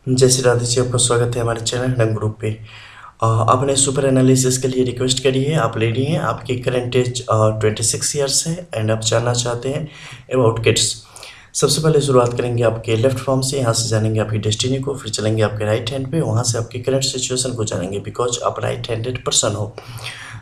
जय श्री राधे जी, आपका स्वागत है हमारे चैनल हिडन ग्रुप पे। आपने सुपर एनालिसिस के लिए रिक्वेस्ट करी है, आप ले लिए हैं। आपकी करंट एज 26 ईयर्स है एंड आप जानना चाहते हैं अबाउट किड्स। सबसे पहले शुरुआत करेंगे आपके लेफ्ट फॉर्म से। यहाँ से जानेंगे आपकी डेस्टिनी को, फिर चलेंगे आपके राइट हैंड पे, वहाँ से आपकी करंट सिचुएशन को जानेंगे बिकॉज आप राइट हैंडेड पर्सन हो।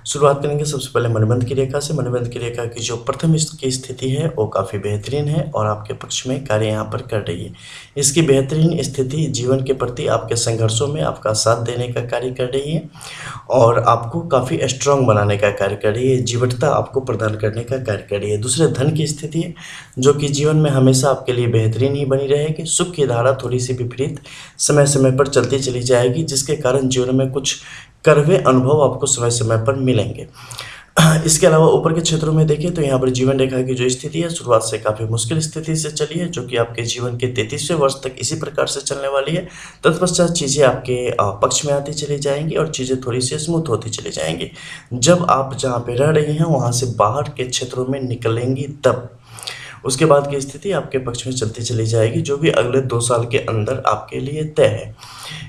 शुरुआत करेंगे सबसे पहले मणिबंध की रेखा से। मणिबंध की रेखा की जो प्रथम की स्थिति है वो काफ़ी बेहतरीन है और आपके पक्ष में कार्य यहाँ पर कर रही है। इसकी बेहतरीन स्थिति जीवन के प्रति आपके संघर्षों में आपका साथ देने का कार्य कर रही है और आपको काफ़ी स्ट्रांग बनाने का कार्य कर रही है, जीवटता आपको प्रदान करने का कार्य कर रही है। दूसरे धन की स्थिति है जो कि जीवन में हमेशा आपके लिए बेहतरीन ही बनी रहेगी। सुख की धारा थोड़ी सी विपरीत समय समय पर चलती चली जाएगी, जिसके कारण जीवन में कुछ कड़वे अनुभव आपको समय समय पर मिलेंगे। इसके अलावा ऊपर के क्षेत्रों में देखें तो यहाँ पर जीवन रेखा की जो स्थिति है शुरुआत से काफ़ी मुश्किल स्थिति से चली है, जो कि आपके जीवन के 33वें वर्ष तक इसी प्रकार से चलने वाली है। तत्पश्चात चीज़ें आपके पक्ष में आती चली जाएंगी और चीज़ें थोड़ी सी स्मूथ होती चली जाएंगी। जब आप जहाँ पे रह रही हैं वहाँ से बाहर के क्षेत्रों में निकलेंगी तब उसके बाद की स्थिति आपके पक्ष में चलती चली जाएगी, जो भी अगले 2 साल के अंदर आपके लिए तय है।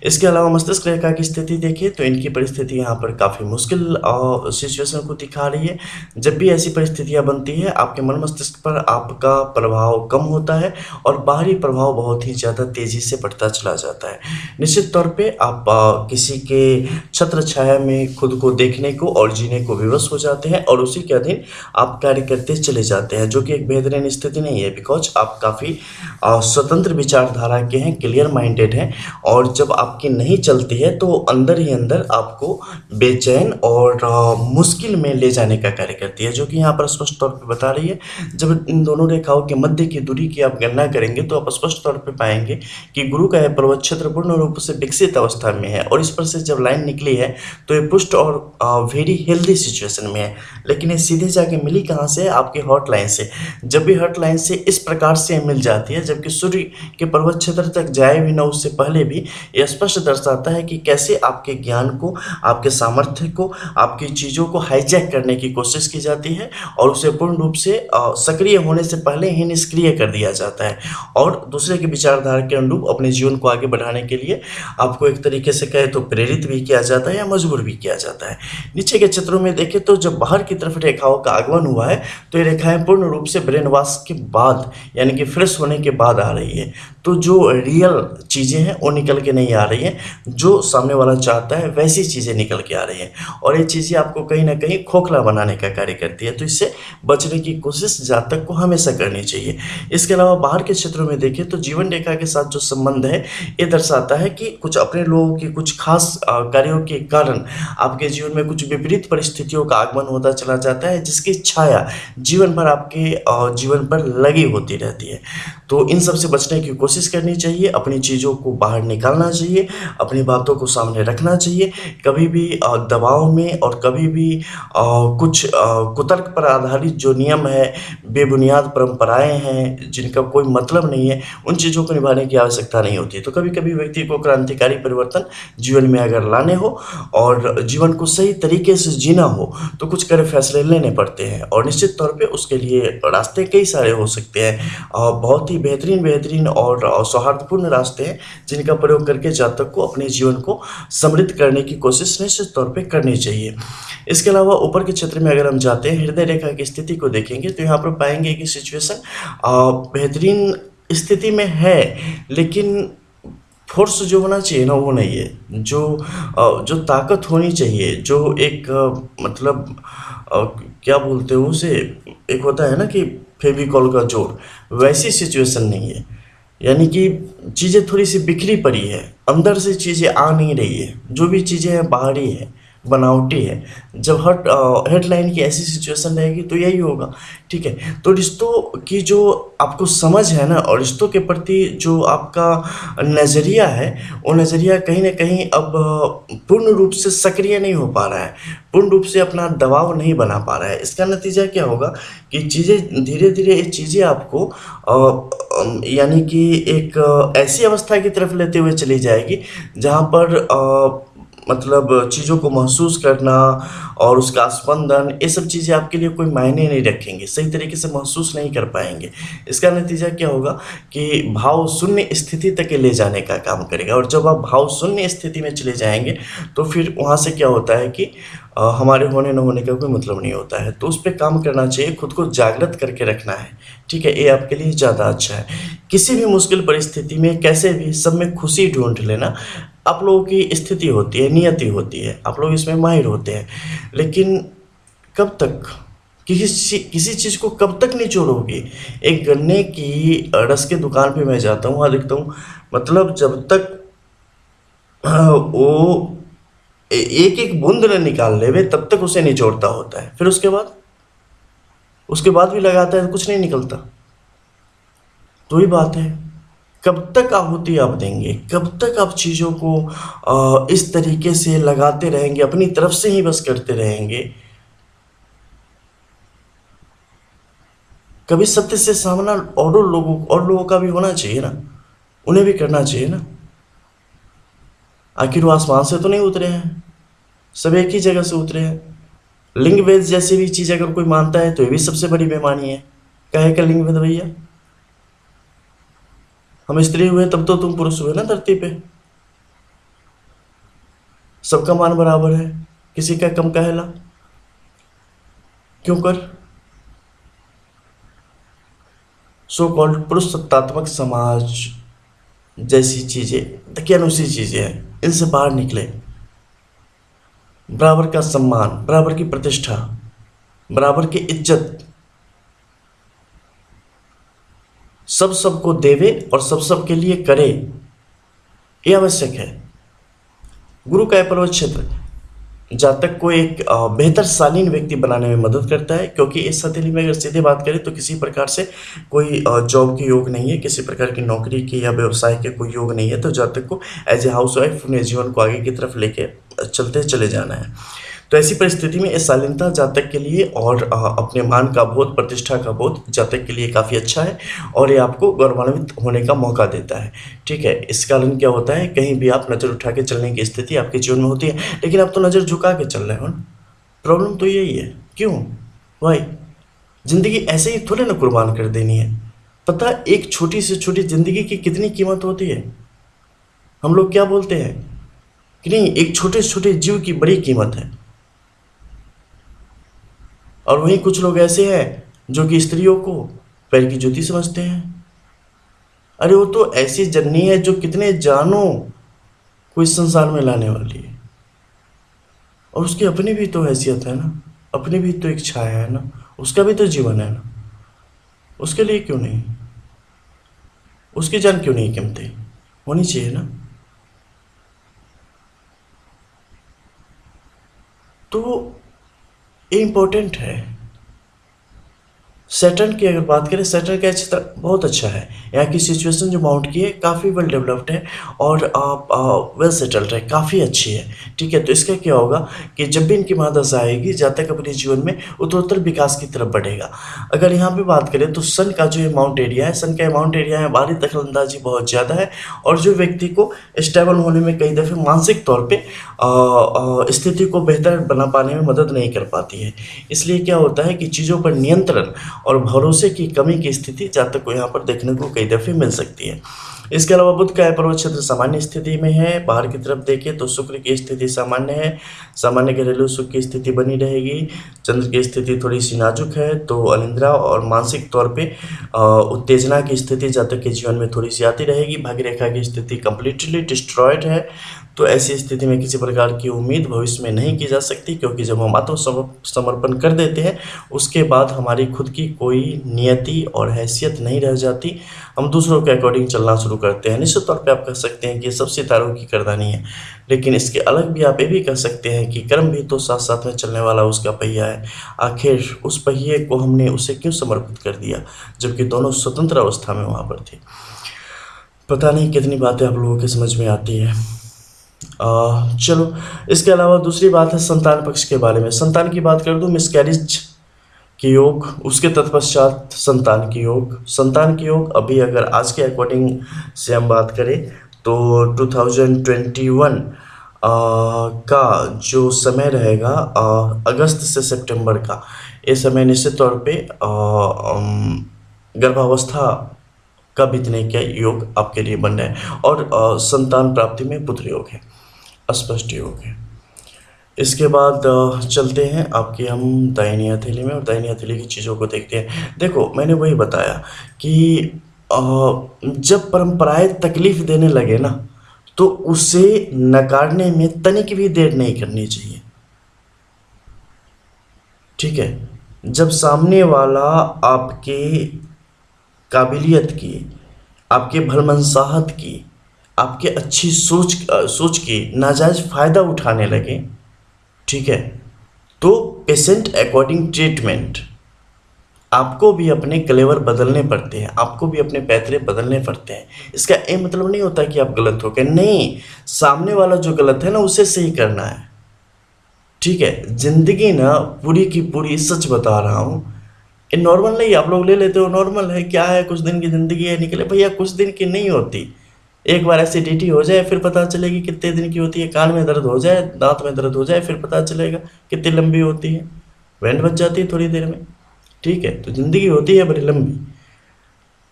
इसके अलावा मस्तिष्क रेखा की स्थिति देखिए तो इनकी परिस्थिति यहाँ पर काफ़ी मुश्किल सिचुएशन को दिखा रही है। जब भी ऐसी परिस्थितियाँ बनती है आपके मन मस्तिष्क पर आपका प्रभाव कम होता है और बाहरी प्रभाव बहुत ही ज़्यादा तेज़ी से बढ़ता चला जाता है। निश्चित तौर पे आप किसी के छत्र छाया में खुद को देखने को और जीने को विवश हो जाते हैं और उसी के अधीन आप कार्य करते चले जाते हैं, जो कि एक बेहतरीन स्थिति नहीं है बिकॉज आप काफ़ी स्वतंत्र विचारधारा के हैं, क्लियर माइंडेड हैं और जब आपकी नहीं चलती है तो अंदर ही अंदर आपको बेचैन और मुश्किल में ले जाने का कार्य करती है, जो कि यहाँ पर स्पष्ट तौर पे बता रही है। जब इन दोनों रेखाओं के मध्य की दूरी की आप गणना करेंगे तो आप स्पष्ट तौर पे पाएंगे कि गुरु का यह पर्वत क्षेत्र पूर्ण रूप से विकसित अवस्था में है और इस पर से जब लाइन निकली है तो ये पुष्ट और वेरी हेल्दी सिचुएशन में है। लेकिन ये सीधे जाके मिली कहाँ से? आपके हॉट लाइन से। जब भी हॉट लाइन से इस प्रकार से मिल जाती है, जबकि सूर्य के पर्वत क्षेत्र तक जाए भी ना उससे पहले भी, यह स्पष्ट दर्शाता है कि कैसे आपके ज्ञान को, आपके सामर्थ्य को, आपकी चीज़ों को हाईजैक करने की कोशिश की जाती है और उसे पूर्ण रूप से सक्रिय होने से पहले ही निष्क्रिय कर दिया जाता है और दूसरे की विचारधारा के अनुरूप अपने जीवन को आगे बढ़ाने के लिए आपको एक तरीके से कहे तो प्रेरित भी किया जाता है या मजबूर भी किया जाता है। नीचे के चित्रों में देखें तो जब बाहर की तरफ रेखाओं का आगमन हुआ है तो ये रेखाएं पूर्ण रूप से ब्रेन वॉश के बाद यानी कि फ्रेश होने के बाद आ रही है, तो जो रियल चीज़ें हैं वो निकल के नहीं आ रही हैं, जो सामने वाला चाहता है वैसी चीज़ें निकल के आ रही हैं और ये चीज़ें आपको कहीं ना कहीं खोखला बनाने का कार्य करती है। तो इससे बचने की कोशिश जातक को हमेशा करनी चाहिए। इसके अलावा बाहर के क्षेत्रों में देखें तो जीवन रेखा के साथ जो संबंध है ये दर्शाता है कि कुछ अपने लोगों की कुछ खास कार्यों के कारण आपके जीवन में कुछ विपरीत परिस्थितियों का आगमन होता चला जाता है, जिसकी छाया जीवन भर आपके जीवन पर लगी होती रहती है। तो इन सब से बचने की कोशिश करनी चाहिए, अपनी चीज़ों को बाहर निकालना चाहिए, अपनी बातों को सामने रखना चाहिए। कभी भी दबाव में और कभी भी कुछ कुतर्क पर आधारित जो नियम है, बेबुनियाद परंपराएं हैं जिनका कोई मतलब नहीं है, उन चीज़ों को निभाने की आवश्यकता नहीं होती। तो कभी कभी व्यक्ति को क्रांतिकारी परिवर्तन जीवन में अगर लाने हो और जीवन को सही तरीके से जीना हो तो कुछ कड़े फैसले लेने पड़ते हैं और निश्चित तौर पे उसके लिए रास्ते कई सारे हो सकते हैं। बहुत ही बेहतरीन और सौहार्दपूर्ण रास्ते हैं जिनका प्रयोग करके जातक को अपने जीवन को समृद्ध करने की कोशिश निश्चित तौर पे करनी चाहिए। इसके अलावा ऊपर के क्षेत्र में अगर हम जाते हैं, हृदय रेखा की स्थिति को देखेंगे तो यहाँ पर पाएंगे कि सिचुएशन बेहतरीन स्थिति में है, लेकिन फोर्स जो होना चाहिए ना वो नहीं है। जो ताकत होनी चाहिए, जो एक मतलब क्या बोलते हो उसे, एक होता है ना कि फेविकॉल का जोर, वैसी सिचुएशन नहीं है। यानी कि चीज़ें थोड़ी सी बिखरी पड़ी है, अंदर से चीज़ें आ नहीं रही है, जो भी चीज़ें हैं बाहरी है, बनावटी है। जब हेडलाइन की ऐसी सिचुएशन रहेगी तो यही होगा, ठीक है। तो रिश्तों की जो आपको समझ है ना और रिश्तों के प्रति जो आपका नज़रिया है वो नज़रिया कहीं ना कहीं अब पूर्ण रूप से सक्रिय नहीं हो पा रहा है, पूर्ण रूप से अपना दबाव नहीं बना पा रहा है। इसका नतीजा क्या होगा कि चीज़ें धीरे धीरे ये चीज़ें आपको यानी कि एक ऐसी अवस्था की तरफ लेते हुए चली जाएगी जहाँ पर मतलब चीज़ों को महसूस करना और उसका स्पंदन, ये सब चीज़ें आपके लिए कोई मायने नहीं रखेंगी, सही तरीके से महसूस नहीं कर पाएंगे। इसका नतीजा क्या होगा कि भाव शून्य स्थिति तक ले जाने का काम करेगा, और जब आप भाव शून्य स्थिति में चले जाएंगे तो फिर वहाँ से क्या होता है कि हमारे होने न होने का कोई मतलब नहीं होता है। तो उस पर काम करना चाहिए, खुद को जागृत करके रखना है, ठीक है, ये आपके लिए ज़्यादा अच्छा है। किसी भी मुश्किल परिस्थिति में कैसे भी सब में खुशी ढूंढ लेना आप लोगों की स्थिति होती है, नियति होती है, आप लोग इसमें माहिर होते हैं। लेकिन कब तक, किसी चीज़ को कब तक निचोड़ोगे? एक गन्ने की रस की दुकान पे मैं जाता हूँ, वहाँ देखता हूँ, मतलब जब तक वो एक एक बूंद न निकाल लेवे तब तक उसे निचोड़ता होता है, फिर उसके बाद भी लगाता है, कुछ नहीं निकलता। तो ही बात है, कब तक आहुति आप देंगे, कब तक आप चीज़ों को इस तरीके से लगाते रहेंगे, अपनी तरफ से ही बस करते रहेंगे? कभी सत्य से सामना और लोगों का भी होना चाहिए ना, उन्हें भी करना चाहिए ना। आखिर वो आसमान से तो नहीं उतरे हैं, सब एक ही जगह से उतरे हैं। लिंग भेद जैसी भी चीज़ अगर कोई मानता है तो ये भी सबसे बड़ी बेईमानी है। कहे का लिंग भेद भैया, हम स्त्री हुए तब तो तुम पुरुष हुए ना धरती पे। सबका मान बराबर है, किसी का कम कहेला क्यों कर? सो कॉल्ड पुरुष सत्तात्मक समाज जैसी चीज़ें, दकियानुसी चीज़ें हैं, इनसे बाहर निकले। बराबर का सम्मान, बराबर की प्रतिष्ठा, बराबर की इज्जत, सब सबको देवे और सब सबके लिए करे, ये आवश्यक है। गुरु का पर्वत क्षेत्र जातक को एक बेहतर शालीन व्यक्ति बनाने में मदद करता है, क्योंकि इस हथेली में अगर सीधे बात करें तो किसी प्रकार से कोई जॉब के योग नहीं है, किसी प्रकार की नौकरी के या व्यवसाय के कोई योग नहीं है। तो जातक को एज ए हाउस वाइफ अपने जीवन को आगे की तरफ लेके चलते चले जाना है। तो ऐसी परिस्थिति में ये शालीनता जातक के लिए और अपने मान का बोध, प्रतिष्ठा का बोध जातक के लिए काफ़ी अच्छा है, और ये आपको गौरवान्वित होने का मौका देता है, ठीक है। इस कारण क्या होता है, कहीं भी आप नज़र उठा के चलने की स्थिति आपके जीवन में होती है, लेकिन आप तो नज़र झुका के चल रहे हो ना। प्रॉब्लम तो यही है, क्यों भाई? ज़िंदगी ऐसे ही थोड़े ना कुर्बान कर देनी है। पता है एक छोटी से छोटी ज़िंदगी की कितनी कीमत होती है? हम लोग क्या बोलते हैं कि नहीं, एक छोटे से छोटे जीव की बड़ी कीमत है। और वहीं कुछ लोग ऐसे हैं जो कि स्त्रियों को पैर की जूती समझते हैं। अरे वो तो ऐसी जननी है जो कितने जानों को इस संसार में लाने वाली है, और उसकी अपनी भी तो हैसियत है ना, अपनी भी तो एक छाया है ना, उसका भी तो जीवन है ना। उसके लिए क्यों नहीं, उसकी जान क्यों नहीं कीमती होनी चाहिए ना? तो ये इम्पोर्टेंट है। सैटर्न की अगर बात करें, सैटर्न का क्षेत्र बहुत अच्छा है। यहाँ की सिचुएशन जो माउंट की है काफ़ी वेल डेवलप्ड है और वेल सेटल्ड है, काफ़ी अच्छी है, ठीक है। तो इसका क्या होगा कि जब भी इनकी महादशा आएगी, जातक अपने जीवन में उत्तरोत्तर विकास की तरफ बढ़ेगा। अगर यहाँ पे बात करें तो सन का जो अमाउंट एरिया है, सन का अमाउंट एरिया है, बाहरी दखलंदाजी बहुत ज़्यादा है, और जो व्यक्ति को स्टेबल होने में कई दफ़े मानसिक तौर पर स्थिति को बेहतर बना पाने में मदद नहीं कर पाती है। इसलिए क्या होता है कि चीज़ों पर नियंत्रण और भरोसे की कमी की स्थिति जातक को यहाँ पर देखने को कई दफ़े मिल सकती है। इसके अलावा बुध का पर्वत क्षेत्र सामान्य स्थिति में है। बाहर की तरफ देखें तो शुक्र की स्थिति सामान्य है, सामान्य घरेलू सुख की स्थिति बनी रहेगी। चंद्र की स्थिति थोड़ी सी नाजुक है, तो अनिद्रा और मानसिक तौर पे उत्तेजना की स्थिति जातक के जीवन में थोड़ी सी आती रहेगी। भाग्य रेखा की स्थिति कम्प्लीटली डिस्ट्रॉयड है, तो ऐसी स्थिति में किसी प्रकार की उम्मीद भविष्य में नहीं की जा सकती, क्योंकि जब हम आत्मसमर्पण कर देते हैं उसके बाद हमारी खुद की कोई नियति और हैसियत नहीं रह जाती, हम दूसरों के अकॉर्डिंग चलना शुरू करते हैं। निश्चित तौर पे आप कह सकते हैं कि ये सब सितारों की करदानी है, लेकिन इसके अलग भी आप ये भी कह सकते हैं कि कर्म भी तो साथ साथ में चलने वाला उसका पहिया है। आखिर उस पहिए को हमने उसे क्यों समर्पित कर दिया, जबकि दोनों स्वतंत्र अवस्था में वहाँ पर थे। पता नहीं कितनी बातें आप लोगों के समझ में आती है। चलो, इसके अलावा दूसरी बात है संतान पक्ष के बारे में। संतान की बात कर दूं, मिसकैरेज की योग, उसके तत्पश्चात संतान की योग। संतान की योग अभी अगर आज के अकॉर्डिंग से हम बात करें तो 2021 का जो समय रहेगा अगस्त से सितंबर का, ये समय निश्चित तौर पे गर्भावस्था का बीतने का योग आपके लिए बन रहा है और संतान प्राप्ति में पुत्र योग है, स्पष्ट योग है। इसके बाद चलते हैं आपकी हम दाहिनी हथेली में और दाहिनी हथेली की चीज़ों को देखते हैं। देखो मैंने वही बताया कि जब परंपराएं तकलीफ देने लगे ना तो उसे नकारने में तनिक भी देर नहीं करनी चाहिए, ठीक है। जब सामने वाला आपके काबिलियत की, आपके भलमनसाहत की, आपके अच्छी सोच की नाजायज़ फ़ायदा उठाने लगे, ठीक है, तो पेशेंट अकॉर्डिंग ट्रीटमेंट आपको भी अपने कलेवर बदलने पड़ते हैं, आपको भी अपने पैतरे बदलने पड़ते हैं। इसका ये मतलब नहीं होता कि आप गलत हो गए, नहीं, सामने वाला जो गलत है ना उसे सही करना है, ठीक है। ज़िंदगी ना पूरी की पूरी, सच बता रहा हूँ, ये नॉर्मल नहीं, आप लोग ले लेते हो नॉर्मल है, क्या है, कुछ दिन की ज़िंदगी है, निकले भैया, कुछ दिन की नहीं होती। एक बार एसिडिटी हो जाए फिर पता चलेगी कितने दिन की होती है, कान में दर्द हो जाए, दांत में दर्द हो जाए, फिर पता चलेगा कितनी लंबी होती है, बैंड बज जाती है थोड़ी देर में, ठीक है। तो ज़िंदगी होती है बड़ी लंबी,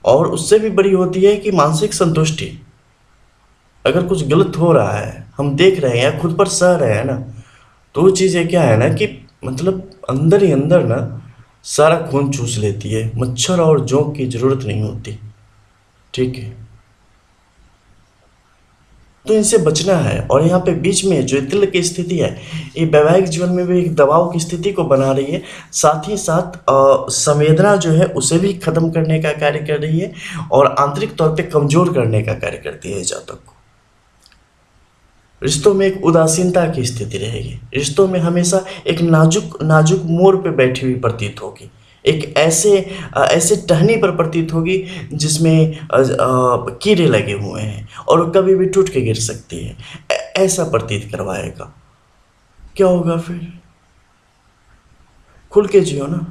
और उससे भी बड़ी होती है कि मानसिक संतुष्टि। अगर कुछ गलत हो रहा है, हम देख रहे हैं या खुद पर सह रहे हैं ना, तो वो चीज़ें क्या है ना कि मतलब अंदर ही अंदर ना सारा खून चूस लेती है, मच्छर और जोंक की ज़रूरत नहीं होती, ठीक है। तो इनसे बचना है। और यहाँ पे बीच में जो तिल की स्थिति है, ये वैवाहिक जीवन में भी एक दबाव की स्थिति को बना रही है, साथ ही साथ संवेदना जो है उसे भी खत्म करने का कार्य कर रही है और आंतरिक तौर पे कमजोर करने का कार्य करती है जातक को। रिश्तों में एक उदासीनता की स्थिति रहेगी, रिश्तों में हमेशा एक नाजुक नाजुक मोड़ पे बैठी हुई प्रतीत होगी, एक ऐसे टहनी पर प्रतीत होगी जिसमें कीड़े लगे हुए हैं और कभी भी टूट के गिर सकती है, ऐसा प्रतीत करवाएगा। क्या होगा फिर? खुल के जियो ना।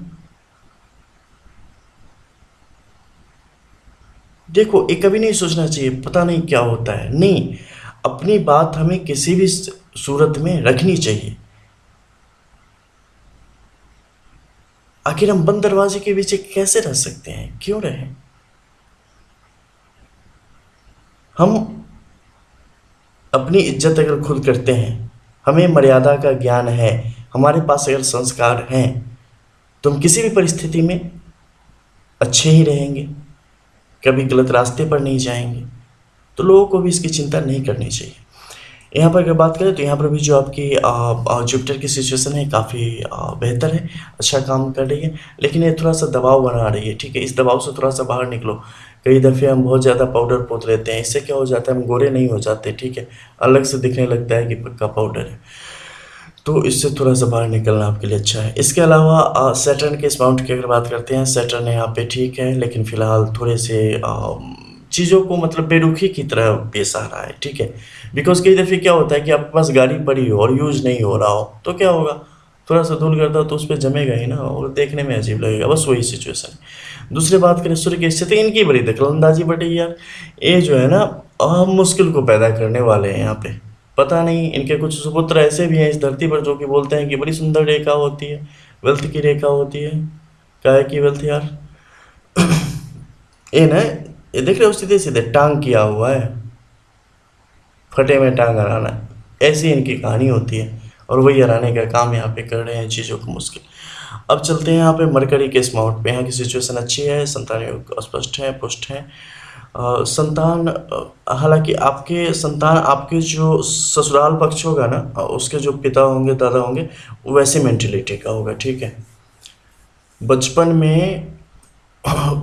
देखो, ये कभी नहीं सोचना चाहिए पता नहीं क्या होता है, नहीं, अपनी बात हमें किसी भी सूरत में रखनी चाहिए। आखिर हम बंद दरवाजे के पीछे कैसे रह सकते हैं, क्यों रहे? हम अपनी इज्जत अगर खुद करते हैं, हमें मर्यादा का ज्ञान है, हमारे पास अगर संस्कार हैं, तो हम किसी भी परिस्थिति में अच्छे ही रहेंगे, कभी गलत रास्ते पर नहीं जाएंगे। तो लोगों को भी इसकी चिंता नहीं करनी चाहिए। यहाँ पर अगर बात करें तो यहाँ पर भी जो आपकी जुपिटर की सिचुएशन है काफ़ी बेहतर है, अच्छा काम कर रही है, लेकिन ये थोड़ा सा दबाव बना रही है, ठीक है। इस दबाव से थोड़ा सा बाहर निकलो। कई दफ़े हम बहुत ज़्यादा पाउडर पोत लेते हैं, इससे क्या हो जाता है, हम गोरे नहीं हो जाते, ठीक है, अलग से दिखने लगता है कि पक्का पाउडर है। तो इससे थोड़ा सा बाहर निकलना आपके लिए अच्छा है। इसके अलावा सैटर्न के इस माउंट की अगर बात करते हैं, सैटर्न यहाँ पे ठीक है, लेकिन फ़िलहाल थोड़े से चीज़ों को मतलब बेरुखी की तरह पेश आ रहा है, ठीक है। बिकॉज कई दफ़े क्या होता है कि आपके पास गाड़ी पड़ी हो और यूज़ नहीं हो रहा हो, तो क्या होगा, थोड़ा सा धूल करता तो उस पर जमेगा ही ना और देखने में अजीब लगेगा, बस वही सिचुएशन है। दूसरी बात करें सूर्य की स्थिति, इनकी बड़ी दखलंदाजी बढ़ी यार, ये जो है ना मुश्किल को पैदा करने वाले हैं यहाँ पे। पता नहीं, इनके कुछ सुपुत्र ऐसे भी हैं इस धरती पर जो कि बोलते हैं कि बड़ी सुंदर रेखा होती है, वेल्थ की रेखा होती है, काहे की वेल्थ यार। ये ना, ये देख रहे हो सीधे सीधे टांग किया हुआ है, फटे में टांग हराना, ऐसी इनकी कहानी होती है और वही हराने का काम यहाँ पे कर रहे हैं चीज़ों को मुश्किल। अब चलते हैं यहाँ पे मरकरी के इस माउंट पे, यहाँ की सिचुएशन अच्छी है, संतान योग स्पष्ट है, पुष्ट है। संतान, हालांकि आपके संतान आपके जो ससुराल पक्ष होगा ना, उसके जो पिता होंगे, दादा होंगे, वो वैसे मेंटेलिटी का होगा, ठीक है। बचपन में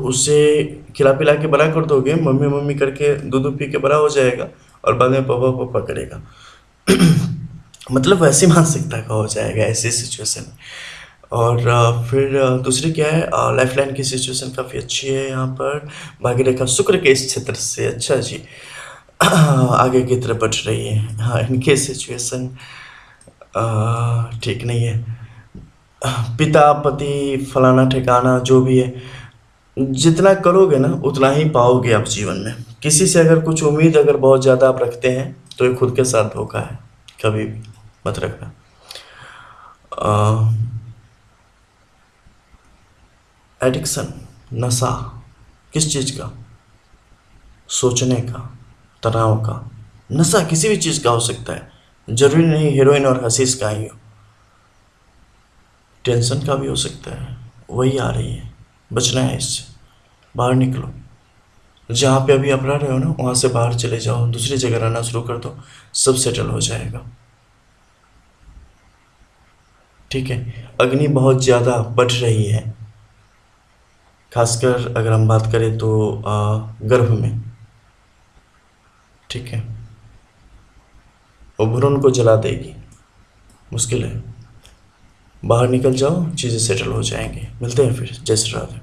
उसे खिला पिला के बड़ा कर दोगे, मम्मी मम्मी करके दूध पी के बड़ा हो जाएगा और बाद में पापा पापा करेगा। मतलब वैसी मानसिकता का हो जाएगा ऐसी सिचुएशन। और फिर दूसरी क्या है, लाइफ लाइन की सिचुएशन काफ़ी अच्छी है यहाँ पर, भाग्य रेखा शुक्र के इस क्षेत्र से, अच्छा जी, आगे की तरफ बढ़ रही है। हाँ, इनकी सिचुएशन ठीक नहीं है, पिता पति फलाना ठिकाना जो भी है, जितना करोगे ना उतना ही पाओगे आप जीवन में। किसी से अगर कुछ उम्मीद अगर बहुत ज़्यादा आप रखते हैं तो ये खुद के साथ धोखा है, कभी भी मत रखना। एडिक्शन, नशा, किस चीज़ का? सोचने का, तनाव का। नशा किसी भी चीज़ का हो सकता है, जरूरी नहीं हेरोइन और हशीश का ही हो। टेंशन का भी हो सकता है, वही आ रही है, बचना है इससे, बाहर निकलो। जहाँ पे अभी आप रह रहे हो ना, वहाँ से बाहर चले जाओ, दूसरी जगह रहना शुरू कर दो, सब सेटल हो जाएगा। ठीक है। अग्नि बहुत ज़्यादा बढ़ रही है, खासकर अगर हम बात करें तो गर्भ में। ठीक है। और भ्रूण को जला देगी, मुश्किल है। बाहर निकल जाओ, चीज़ें सेटल हो जाएंगी। मिलते हैं फिर। जय श्री राधे।